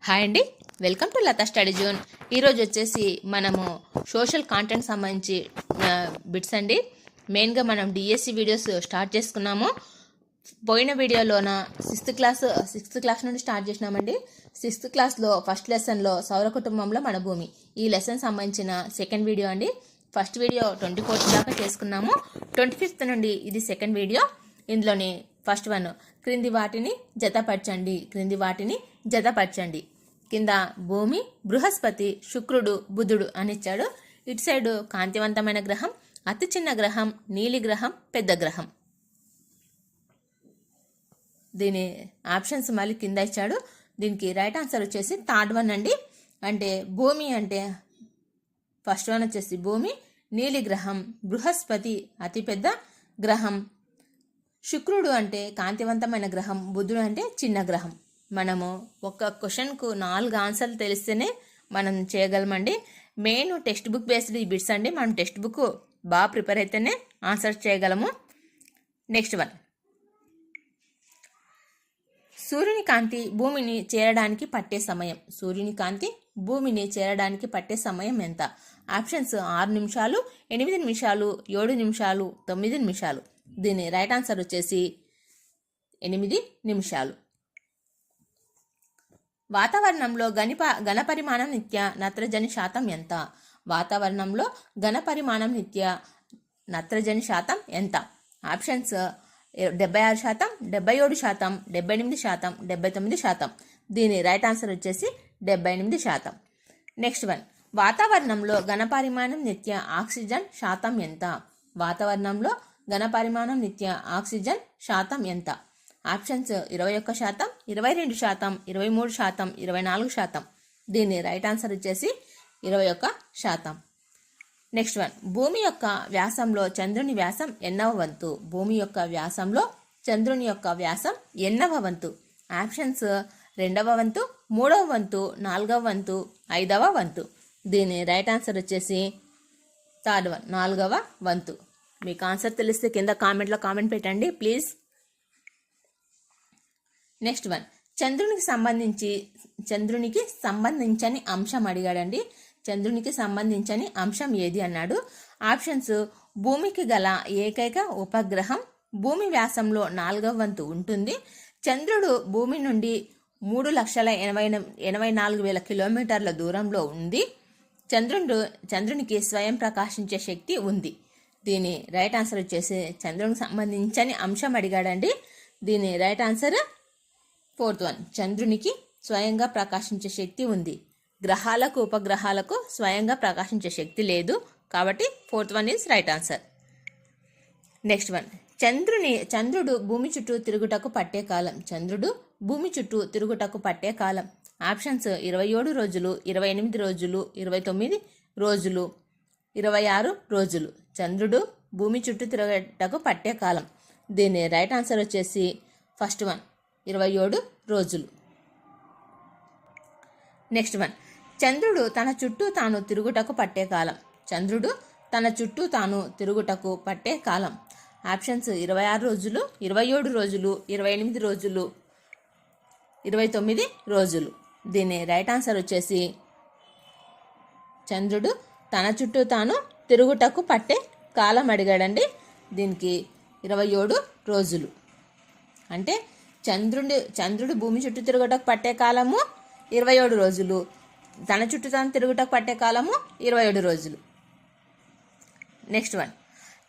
Hi అండి, welcome to Latha study zone. ఈరోజు వచ్చేసి మనము సోషల్ కాంటెంట్ సంబంధించి బిట్స్ అండి. మెయిన్గా మనం డిఎస్సి వీడియోస్ స్టార్ట్ చేసుకున్నాము. పోయిన వీడియోలోన సిక్స్త్ క్లాస్ నుండి స్టార్ట్ చేసినామండి. సిక్స్త్ క్లాస్లో ఫస్ట్ లెసన్లో సౌర కుటుంబంలో మన భూమి, ఈ లెసన్ సంబంధించిన సెకండ్ వీడియో అండి. ఫస్ట్ వీడియో 24th దాకా చేసుకున్నాము. 25th నుండి ఇది సెకండ్ వీడియో. ఇందులోని ఫస్ట్ వన్, క్రింది వాటిని జతపరచండి. కింద భూమి, బృహస్పతి, శుక్రుడు, బుధుడు అని ఇచ్చాడు. ఇటు సైడ్ కాంతివంతమైన గ్రహం, అతి చిన్న గ్రహం, నీలి గ్రహం, పెద్ద గ్రహం. దీని ఆప్షన్స్ మళ్ళీ కింద ఇచ్చాడు. దీనికి రైట్ ఆన్సర్ వచ్చేసి థర్డ్ వన్ అండి. అంటే భూమి అంటే ఫస్ట్ వన్ వచ్చేసి భూమి, నీలి గ్రహం, బృహస్పతి అతిపెద్ద గ్రహం, శుక్రుడు అంటే కాంతివంతమైన గ్రహం, బుధుడు అంటే చిన్న గ్రహం. మనము ఒక క్వశ్చన్కు 4 ఆన్సర్లు తెలిస్తేనే మనం చేయగలమండి. మెయిన్ టెక్స్ట్ బుక్ బేస్డ్ ఈ బిట్స్ అండి. మనం టెక్స్ట్ బుక్ బాగా ప్రిపేర్ అయితేనే ఆన్సర్ చేయగలము. నెక్స్ట్ వన్, సూర్యుని కాంతి భూమిని చేరడానికి పట్టే సమయం ఎంత? ఆప్షన్స్ 6 నిమిషాలు, 8 నిమిషాలు, 7 నిమిషాలు, 9 నిమిషాలు. దీని రైట్ ఆన్సర్ వచ్చేసి 8 నిమిషాలు. వాతావరణంలో ఘనపరిమాణం నిత్య నత్రజని శాతం ఎంత? వాతావరణంలో ఘనపరిమాణం నిత్య నత్రజని శాతం ఎంత? ఆప్షన్స్ 76%, 77%, 78%, 79%. దీని రైట్ ఆన్సర్ వచ్చేసి 78%. నెక్స్ట్ వన్, వాతావరణంలో ఘనపరిమాణం నిత్య ఆక్సిజన్ శాతం ఎంత? వాతావరణంలో ఘనపరిమాణం నిత్య ఆక్సిజన్ శాతం ఎంత? ఆప్షన్స్ 21%, 22%, 23%, 24%. దీని రైట్ ఆన్సర్ వచ్చేసి 21%. నెక్స్ట్ వన్, భూమి యొక్క వ్యాసంలో చంద్రుని వ్యాసం ఎన్నవ వంతు? భూమి యొక్క వ్యాసంలో చంద్రుని యొక్క వ్యాసం ఎన్నవ వంతు? ఆప్షన్స్ 2వ వంతు, 3వ వంతు, 4వ వంతు, 5వ వంతు. దీని రైట్ ఆన్సర్ వచ్చేసి థర్డ్ వన్, 4వ వంతు. మీకు ఆన్సర్ తెలిస్తే కింద కామెంట్లో కామెంట్ పెట్టండి ప్లీజ్. నెక్స్ట్ వన్, చంద్రునికి సంబంధించని అంశం అడిగాడండి. చంద్రునికి సంబంధించని అంశం ఏది అన్నాడు. ఆప్షన్స్, భూమికి గల ఏకైక ఉపగ్రహం, భూమి వ్యాసంలో 4వ వంతు ఉంటుంది, చంద్రుడు భూమి నుండి 3,84,000 కిలోమీటర్ల దూరంలో ఉంది, చంద్రునికి స్వయం ప్రకాశించే శక్తి ఉంది. దీని రైట్ ఆన్సర్ వచ్చేసి చంద్రునికి సంబంధించని అంశం అడిగాడండి. దీని రైట్ ఆన్సర్ ఫోర్త్ వన్, చంద్రునికి స్వయంగా ప్రకాశించే శక్తి ఉంది. గ్రహాలకు ఉపగ్రహాలకు స్వయంగా ప్రకాశించే శక్తి లేదు, కాబట్టి fourth one is right answer. Next one, చంద్రుడు భూమి చుట్టూ తిరుగుటకు పట్టే కాలం. చంద్రుడు భూమి చుట్టూ తిరుగుటకు పట్టే కాలం. ఆప్షన్స్ 27 రోజులు, 28 రోజులు, 29 రోజులు, 26 రోజులు. చంద్రుడు భూమి చుట్టూ తిరుగుటకు పట్టే కాలం. దీని రైట్ ఆన్సర్ వచ్చేసి ఫస్ట్ వన్, 27 రోజులు. నెక్స్ట్ వన్, చంద్రుడు తన చుట్టూ తాను తిరుగుటకు పట్టే కాలం. చంద్రుడు తన చుట్టూ తాను తిరుగుటకు పట్టే కాలం. ఆప్షన్స్ 26 రోజులు, 27 రోజులు, 28 రోజులు, 29 రోజులు. దీని రైట్ ఆన్సర్ వచ్చేసి చంద్రుడు తన చుట్టూ తాను తిరుగుటకు పట్టే కాలం అడిగాడండి. దీనికి 27 రోజులు. అంటే చంద్రుడు భూమి చుట్టూ తిరుగుటకు పట్టే కాలము 27 రోజులు, తన చుట్టూ తాను తిరుగుటకు పట్టే కాలము 27 రోజులు. నెక్స్ట్ వన్,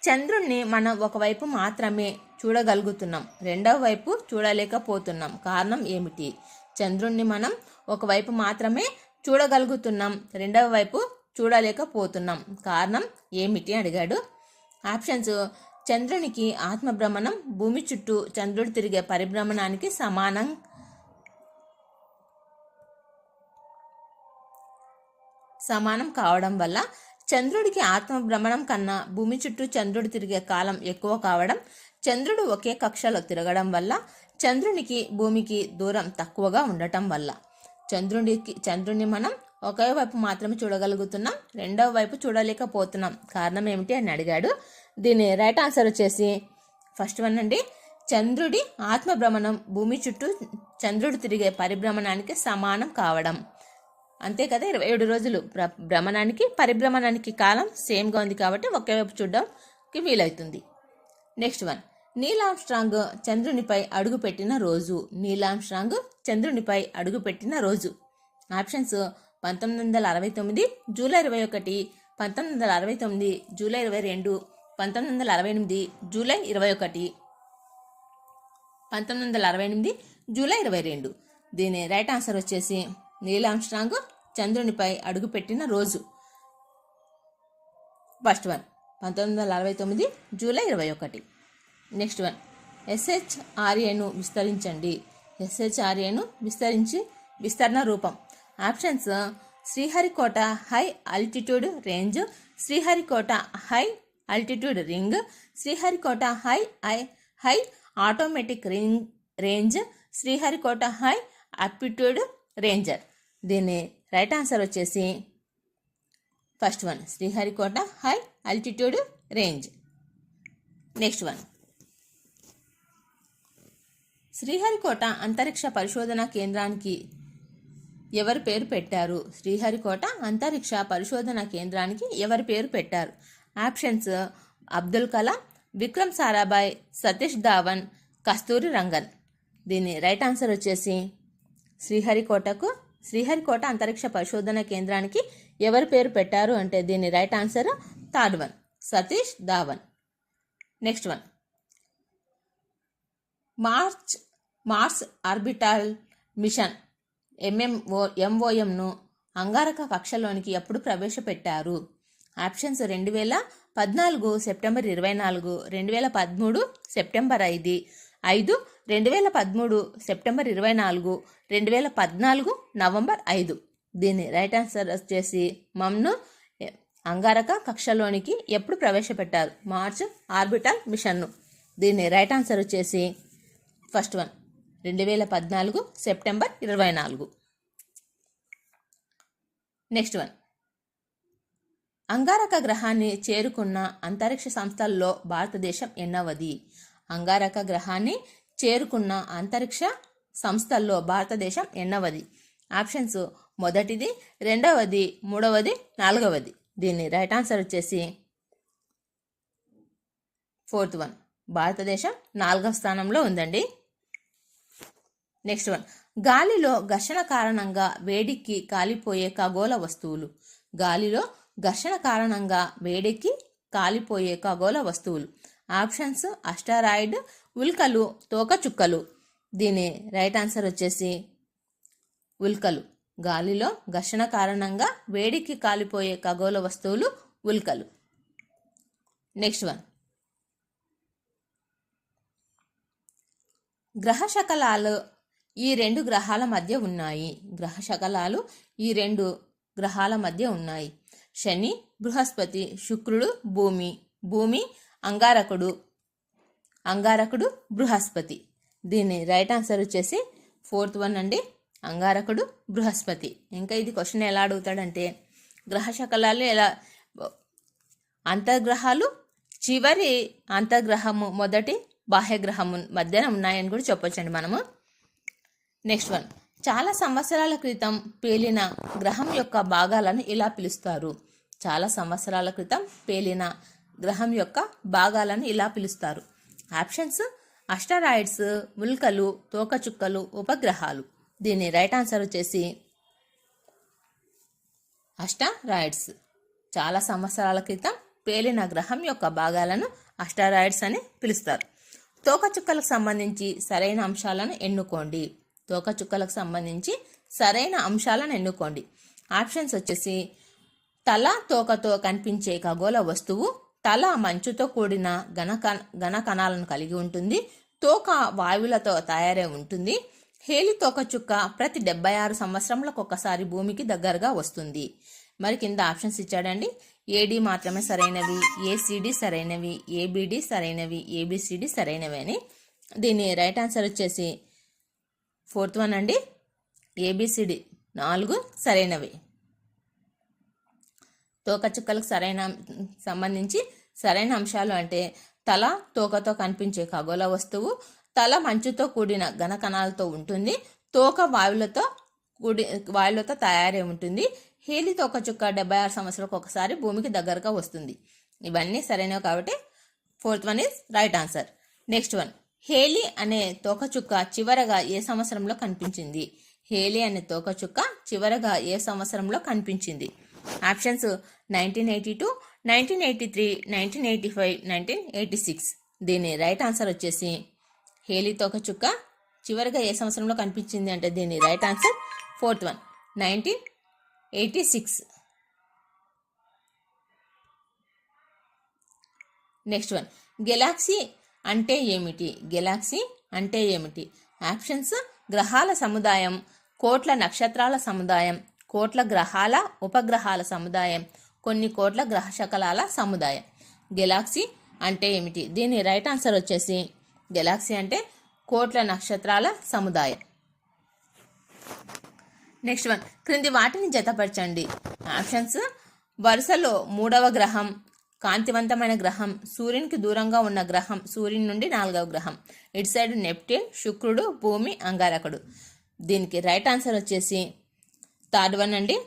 చంద్రుణ్ణి మనం ఒకవైపు మాత్రమే చూడగలుగుతున్నాం, రెండవ వైపు చూడలేకపోతున్నాం, కారణం ఏమిటి? చంద్రుణ్ణి మనం ఒకవైపు మాత్రమే చూడగలుగుతున్నాం, రెండవ వైపు చూడలేకపోతున్నాం, కారణం ఏమిటి అడిగాడు. ఆప్షన్స్, చంద్రునికి ఆత్మభ్రమణం భూమి చుట్టూ చంద్రుడు తిరిగే పరిభ్రమణానికి సమానం కావడం వల్ల, చంద్రుడికి ఆత్మభ్రమణం కన్నా భూమి చుట్టూ చంద్రుడు తిరిగే కాలం ఎక్కువ కావడం, చంద్రుడు ఒకే కక్షలో తిరగడం వల్ల, చంద్రునికి భూమికి దూరం తక్కువగా ఉండటం వల్ల. చంద్రుడిని మనం ఒకే వైపు మాత్రమే చూడగలుగుతున్నాం, రెండవ వైపు చూడలేకపోతున్నాం, కారణం ఏమిటి అని అడిగాడు. దీని రైట్ ఆన్సర్ వచ్చేసి ఫస్ట్ వన్ అండి, చంద్రుడి ఆత్మభ్రమణం భూమి చుట్టూ చంద్రుడు తిరిగే పరిభ్రమణానికి సమానం కావడం. అంతే కదా, 27 రోజులు భ్రమణానికి పరిభ్రమణానికి కాలం సేమ్గా ఉంది కాబట్టి ఒకే వైపు చూడడానికి వీలవుతుంది. నెక్స్ట్ వన్, నీల్ ఆర్మ్స్ట్రాంగ్ చంద్రునిపై అడుగుపెట్టిన రోజు. నీల్ ఆర్మ్స్ట్రాంగ్ చంద్రునిపై అడుగుపెట్టిన రోజు. Options 1969 July 21, 1969 July 22, 1968 July 21, 1968 July 22. దీని రైట్ ఆన్సర్ వచ్చేసి నీల్ ఆర్మ్స్ట్రాంగ్ చంద్రునిపై అడుగుపెట్టిన రోజు. First one 1969 July 21. Next one, SHRAను విస్తరించండి. SHRAను విస్తరణ రూపం. Options Sriharikota high altitude range, Sriharikota high altitude ring, Sriharikota high automatic range, Sriharikota high aptitude ranger. దీని రైట్ ఆన్సర్ వచ్చేసి first one Sriharikota high altitude range. Next one, Sriharikota అంతరిక్ష పరిశోధన కేంద్రానికి ఎవరి పేరు పెట్టారు? శ్రీహరికోట అంతరిక్ష పరిశోధన కేంద్రానికి ఎవరి పేరు పెట్టారు? ఆప్షన్స్ అబ్దుల్ కలాం, విక్రమ్ సారాభాయ్, సతీష్ ధావన్, కస్తూరి రంగన్. దీని రైట్ ఆన్సర్ వచ్చేసి శ్రీహరికోట అంతరిక్ష పరిశోధన కేంద్రానికి ఎవరి పేరు పెట్టారు అంటే దీని right answer third one Satish Dhawan. Next one, Mars orbital mission MOMను అంగారక కక్షలోనికి ఎప్పుడు ప్రవేశపెట్టారు? Options 2014 September 24, 2013 September 5, 2013 September 24, 2014 November 5. దీని రైట్ ఆన్సర్ వచ్చేసి మమ్ను అంగారక కక్షలోనికి ఎప్పుడు ప్రవేశపెట్టారు? మార్స్ ఆర్బిటాల్ మిషన్ను. దీని రైట్ ఆన్సర్ వచ్చేసి first one 2014 September 24. Next one, అంగారక గ్రహాన్ని చేరుకున్న అంతరిక్ష సంస్థల్లో భారతదేశం ఎన్నవది? అంగారక గ్రహాన్ని చేరుకున్న అంతరిక్ష సంస్థల్లో భారతదేశం ఎన్నవది? ఆప్షన్స్ మొదటిది, రెండవది, మూడవది, నాలుగవది. దీని రైట్ ఆన్సర్ వచ్చేసి ఫోర్త్ వన్ భారతదేశం 4వ స్థానంలో ఉందండి. నెక్స్ట్ వన్, గాలిలో ఘర్షణ కారణంగా వేడికి కాలిపోయే ఖగోళ వస్తువులు. గాలిలో ఘర్షణ కారణంగా వేడికి కాలిపోయే ఖగోళ వస్తువులు. ఆప్షన్స్ అస్టరాయిడ్, ఉల్కలు, తోకచుక్కలు. దీని రైట్ ఆన్సర్ వచ్చేసి ఉల్కలు. గాలిలో ఘర్షణ కారణంగా వేడికి కాలిపోయే ఖగోళ వస్తువులు ఉల్కలు. నెక్స్ట్ వన్, గ్రహ శకలాలు ఈ రెండు గ్రహాల మధ్య ఉన్నాయి. గ్రహ శకలాలు ఈ రెండు గ్రహాల మధ్య ఉన్నాయి. శని, బృహస్పతి, శుక్రుడు, భూమి. భూమి అంగారకుడు, అంగారకుడు బృహస్పతి. దీని రైట్ ఆన్సర్ వచ్చేసి ఫోర్త్ వన్ అండి, అంగారకుడు బృహస్పతి. ఇంకా ఇది క్వశ్చన్ ఎలా అడుగుతాడంటే గ్రహ శకలాలు ఎలా అంతర్గ్రహాలు చివరి అంతర్గ్రహము మొదటి బాహ్యగ్రహము మధ్యన ఉన్నాయని కూడా చెప్పొచ్చండి మనము. నెక్స్ట్ వన్, చాలా సంవత్సరాల క్రితం పేలిన గ్రహం యొక్క భాగాలను ఇలా పిలుస్తారు. చాలా సంవత్సరాల క్రితం పేలిన గ్రహం యొక్క భాగాలను ఇలా పిలుస్తారు. ఆప్షన్స్ అస్టరాయిడ్స్, ఉల్కలు, తోకచుక్కలు, ఉపగ్రహాలు. దీని రైట్ ఆన్సర్ వచ్చేసి అస్టరాయిడ్స్. చాలా సంవత్సరాల క్రితం పేలిన గ్రహం యొక్క భాగాలను అస్టరాయిడ్స్ అని పిలుస్తారు. తోకచుక్కలకు సంబంధించి సరైన అంశాలను ఎన్నుకోండి. తోకచుక్కలకు సంబంధించి సరైన అంశాలను ఎన్నుకోండి. ఆప్షన్స్ వచ్చేసి తల తోకతో కనిపించే ఖగోళ వస్తువు, తల మంచుతో కూడిన ఘన కణాలను కలిగి ఉంటుంది, తోక వాయువులతో తయారై ఉంటుంది, హేలి తోకచుక్క ప్రతి 76 సంవత్సరములకు ఒకసారి భూమికి దగ్గరగా వస్తుంది. మరి కింద ఆప్షన్స్ ఇచ్చాడండి. ఏడి మాత్రమే సరైనవి, ఏసీడి సరైనవి, ఏబిడి సరైనవి, ఏబిసిడి సరైనవి అని. దీని రైట్ ఆన్సర్ వచ్చేసి ఫోర్త్ వన్ అండి, ఏబిసిడి 4 సరైనవి. తోకచుక్కలకు సంబంధించి సరైన అంశాలు అంటే తల తోకతో కనిపించే ఖగోళ వస్తువు, తల మంచుతో కూడిన ఘన కణాలతో ఉంటుంది. తోక వాయువులతో తయారై ఉంటుంది. హేలి తోకచుక్క 76 సంవత్సరాలకు ఒకసారి భూమికి దగ్గరగా వస్తుంది. ఇవన్నీ సరైనవి కాబట్టి 4th one is right answer. Next one, Halley అనే తోకచుక్క చివరగా ఏ సంవత్సరంలో కనిపించింది? హేలి అనే తోకచుక్క చివరగా ఏ సంవత్సరంలో కనిపించింది? ఆప్షన్స్ 1982, 1983, 1985, 1986. దీని రైట్ ఆన్సర్ వచ్చేసి హేలి తోకచుక్క చివరిగా ఏ సంవత్సరంలో కనిపించింది అంటే దీని right answer 4th one 1986. Next one, Galaxy అంటే ఏమిటి? గెలాక్సీ అంటే ఏమిటి? ఆప్షన్స్ గ్రహాల సముదాయం, కోట్ల నక్షత్రాల సముదాయం, కోట్ల గ్రహాల ఉపగ్రహాల సముదాయం, కొన్ని కోట్ల గ్రహ శకలాల సముదాయం. గెలాక్సీ అంటే ఏమిటి? దీని రైట్ ఆన్సర్ వచ్చేసి గెలాక్సీ అంటే కోట్ల నక్షత్రాల సముదాయం. నెక్స్ట్ వన్, క్రింది వాటిని జతపరచండి. ఆప్షన్స్ వరుసలో 3వ గ్రహం, కాంతివంతమైన గ్రహం, సూర్యునికి దూరంగా ఉన్న గ్రహం, సూర్యుని నుండి 4వ గ్రహం. ఇటు సైడ్ నెప్ట్యూన్, శుక్రుడు, భూమి, అంగారకుడు. దీనికి రైట్ ఆన్సర్ వచ్చేసి 3rd వన్ అండి.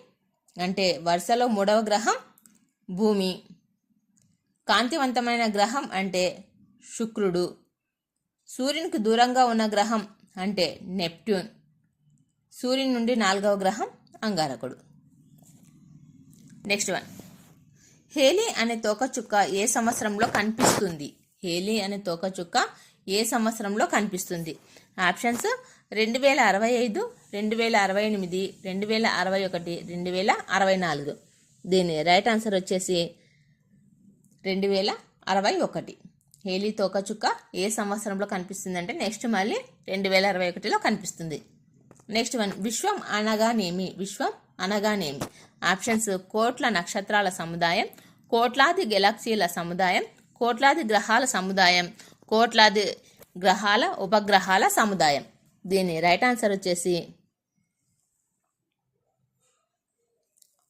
అంటే వరుసలో 3వ గ్రహం భూమి, కాంతివంతమైన గ్రహం అంటే శుక్రుడు, సూర్యునికి దూరంగా ఉన్న గ్రహం అంటే నెప్ట్యూన్, సూర్యుని నుండి 4వ గ్రహం అంగారకుడు. నెక్స్ట్ వన్, హేలి అనే తోకచుక్క ఏ సంవత్సరంలో కనిపిస్తుంది? హేలి అనే తోకచుక్క ఏ సంవత్సరంలో కనిపిస్తుంది? ఆప్షన్స్ 2065, 2068, 2061, 2064. దీని రైట్ ఆన్సర్ వచ్చేసి 2061. హేలి తోకచుక్క ఏ సంవత్సరంలో కనిపిస్తుంది అంటే నెక్స్ట్ మళ్ళీ 2061లో కనిపిస్తుంది. నెక్స్ట్ వన్, విశ్వం అనగానేమి? విశ్వం అనగానేమి? ఆప్షన్స్ కోట్ల నక్షత్రాల సముదాయం, కోట్లాది గెలాక్సీల సముదాయం, కోట్లాది గ్రహాల సముదాయం, కోట్లాది గ్రహాల ఉపగ్రహాల సముదాయం. దీని రైట్ ఆన్సర్ వచ్చేసి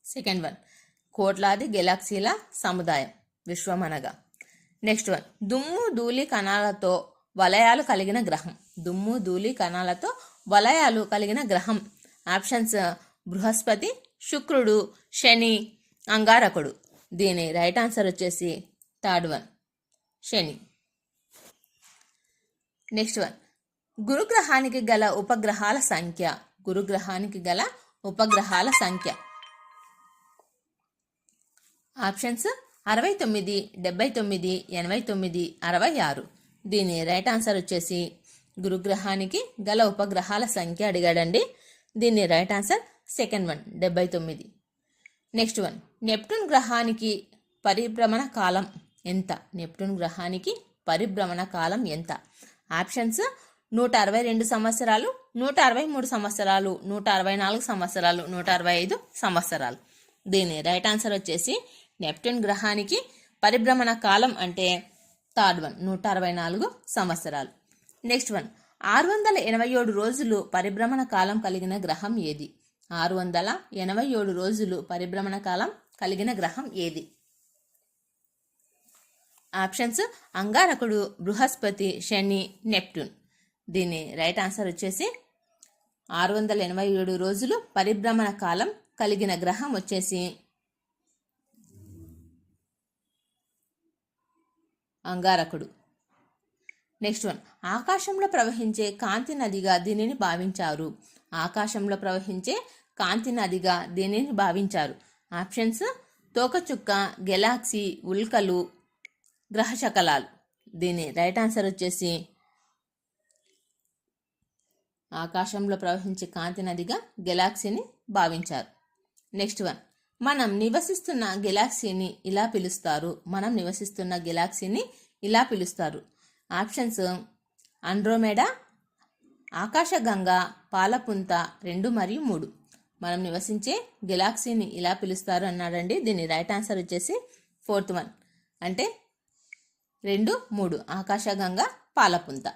2nd వన్, కోట్లాది గెలాక్సీల సముదాయం విశ్వం అనగా. నెక్స్ట్ వన్, దుమ్ము ధూళి కణాలతో వలయాలు కలిగిన గ్రహం. దుమ్ము ధూళి కణాలతో వలయాలు కలిగిన గ్రహం. ఆప్షన్స్ బృహస్పతి, శుక్రుడు, శని, అంగారకుడు. దీని రైట్ ఆన్సర్ వచ్చేసి 3rd వన్, శని. నెక్స్ట్ వన్, గురుగ్రహానికి గల ఉపగ్రహాల సంఖ్య. గురుగ్రహానికి గల ఉపగ్రహాల సంఖ్య. ఆప్షన్స్ 69, 79, 89, 66. దీని రైట్ ఆన్సర్ వచ్చేసి గురుగ్రహానికి గల ఉపగ్రహాల సంఖ్య అడిగాడండి. దీని right answer 2nd one 79. Next one, Neptune గ్రహానికి పరిభ్రమణ కాలం ఎంత? నెప్ట్యూన్ గ్రహానికి పరిభ్రమణ కాలం ఎంత? ఆప్షన్స్ 162 సంవత్సరాలు, 163 సంవత్సరాలు, 164 సంవత్సరాలు, 165 సంవత్సరాలు. దీని రైట్ ఆన్సర్ వచ్చేసి నెప్ట్యూన్ గ్రహానికి పరిభ్రమణ కాలం అంటే 3rd వన్ 164 సంవత్సరాలు. నెక్స్ట్ వన్, 687 రోజులు పరిభ్రమణ కాలం కలిగిన గ్రహం ఏది? 687 రోజులు పరిభ్రమణ కాలం కలిగిన గ్రహం ఏది? ఆప్షన్స్ అంగారకుడు, బృహస్పతి, శని, నెప్ట్యూన్. దీని రైట్ ఆన్సర్ వచ్చేసి 687 రోజులు పరిభ్రమణ కాలం కలిగిన గ్రహం వచ్చేసి అంగారకుడు. నెక్స్ట్ వన్, ఆకాశంలో ప్రవహించే కాంతి నదిగా దీనిని భావించారు. ఆకాశంలో ప్రవహించే కాంతి నదిగా దీనిని భావించారు. ఆప్షన్స్ తోకచుక్క, గెలాక్సీ, ఉల్కలు, గ్రహశకలాలు. దీని రైట్ ఆన్సర్ వచ్చేసి ఆకాశంలో ప్రవహించే కాంతి నదిగా గెలాక్సీని భావించారు. నెక్స్ట్ వన్, మనం నివసిస్తున్న గెలాక్సీని ఇలా పిలుస్తారు. మనం నివసిస్తున్న గెలాక్సీని ఇలా పిలుస్తారు. ఆప్షన్స్ ఆండ్రోమేడా, ఆకాశగంగా, పాలపుంత 2 మరియు 3. మనం నివసించే గెలాక్సీని ఇలా పిలుస్తారు అన్నాడండి. దీని రైట్ ఆన్సర్ వచ్చేసి 4th వన్ అంటే 2, 3 ఆకాశగంగా, పాలపుంత.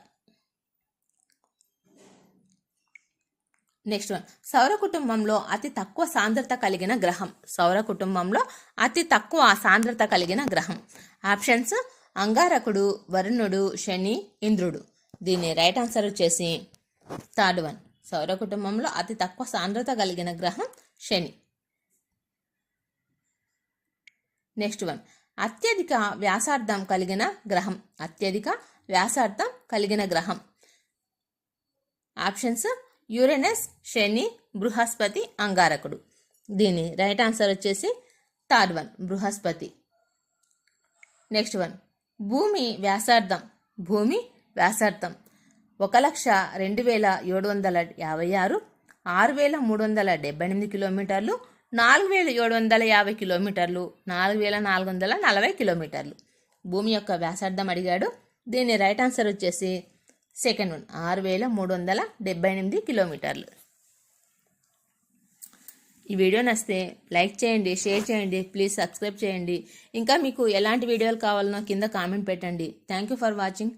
నెక్స్ట్ వన్, సౌర కుటుంబంలో అతి తక్కువ సాంద్రత కలిగిన గ్రహం. సౌర కుటుంబంలో అతి తక్కువ సాంద్రత కలిగిన గ్రహం. ఆప్షన్స్ అంగారకుడు, వరుణుడు, శని, ఇంద్రుడు. దీని రైట్ ఆన్సర్ వచ్చేసి థర్డ్ వన్. సౌర కుటుంబంలో అతి తక్కువ సాంద్రత కలిగిన గ్రహం శని. నెక్స్ట్ వన్, అత్యధిక వ్యాసార్థం కలిగిన గ్రహం. అత్యధిక వ్యాసార్థం కలిగిన గ్రహం. ఆప్షన్స్ యురేనస్, శని, బృహస్పతి, అంగారకుడు. దీని రైట్ ఆన్సర్ వచ్చేసి third one, Brihaspati. Next one, భూమి వ్యాసార్థం. భూమి వ్యాసార్థం 1,02,756, 6,378 కిలోమీటర్లు, 4,750 కిలోమీటర్లు, 4,440 కిలోమీటర్లు. భూమి యొక్క వ్యాసార్థం అడిగాడు. దీని రైట్ ఆన్సర్ వచ్చేసి సెకండ్ వన్, 6,378 కిలోమీటర్లు. ఈ వీడియో నచ్చితే లైక్ చేయండి, షేర్ చేయండి, ప్లీజ్ సబ్స్క్రైబ్ చేయండి. ఇంకా మీకు ఎలాంటి వీడియోలు కావాలనో కింద కామెంట్ పెట్టండి. Thank you for watching.